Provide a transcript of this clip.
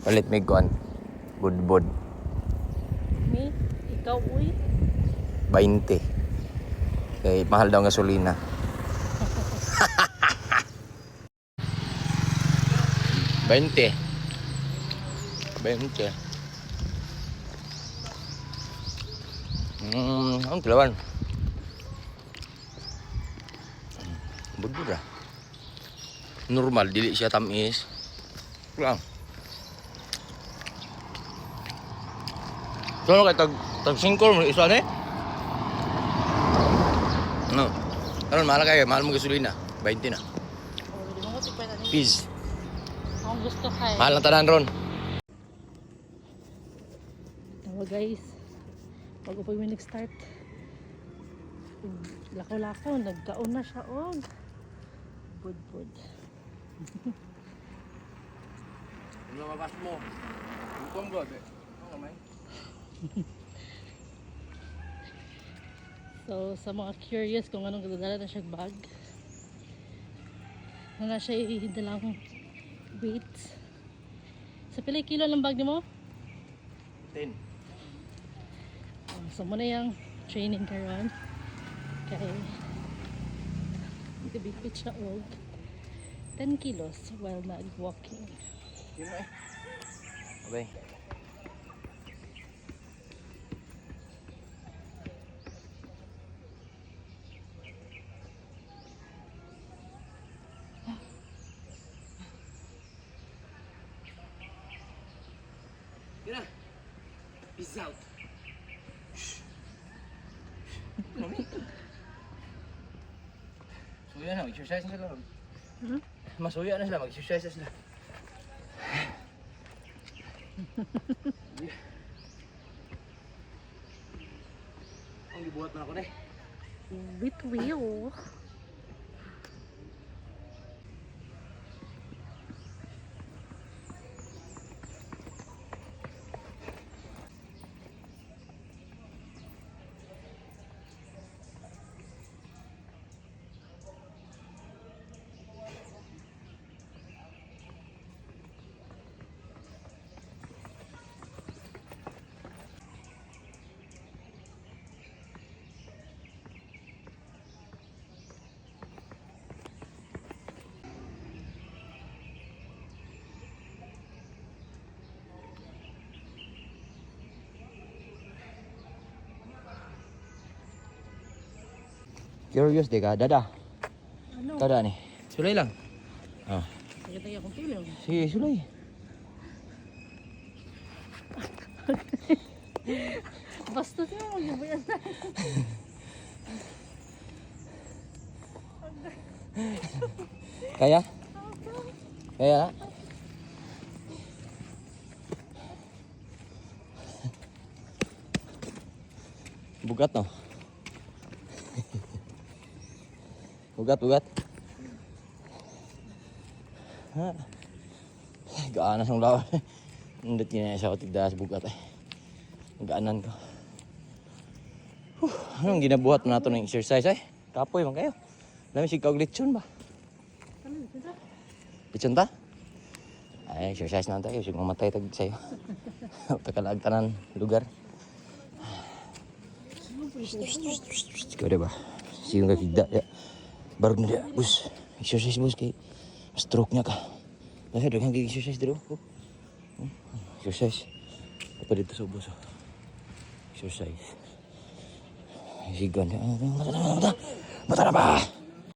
Palit may kuan. Budbod. Me? Ikaw, uy? 20. Kaya mahal daw ang gasolina. Bente. Ang kelawan. Budbud lah. Normal, dili siya tamis. Lang. So, kay tag singkol mo isa ni? No. Karon mahal kayo, mahal mo gasolina. 20 na. Oh, di mo tipay na ni. Peace. Ang gusto kay. Mahal ang tanan ron. Tawa guys. Bago pa may nag-start. Lakaw-lakaw, nagkaon na siya og budbud. Ano mabas mo? Bukong god eh. Ano may? So, sa mga curious kung anong dadala na siyang bag, na siya idalang weight. Sa pila kilo lang bag ni mo? 10. So, muna yung training karon. Kaya, bibigpit siya og 10 kilos while nag-walking. Yun na eh. Okay. Yun na. Peace out. Suya na, mag-exercise na sila. Masuya na sila, mag-exercise na sila. Ang gibuhat na ako na eh. With wheel. Curious di ka? Dada. Ano? Dada ni. Sulay lang. Oh. Tagay akong tulong. Sige, sulay. Basta siya mag-ibayan na. Kaya? Kaya na? Bugat no? Bugat. Ha? Gaanas ang lawan. Nandit yun siya ako tigdas bugat eh. Gaanan ko. Anong ginabuhat mo nato ng exercise eh? Kapoy man kayo. Dami si kag lechon ba? Lechon ta? Ay, exercise na tayo. Sige mamatay tag sa'yo. Takalag tanan lugar. Ikaw diba? Sige ka kigda. Barog na dia. Bus. Exercise bus kay stroke niya ka. Dahil daghang exercise dito. Exercise. Apa dito sa ubos. Exercise. Sigan. Mata na ba?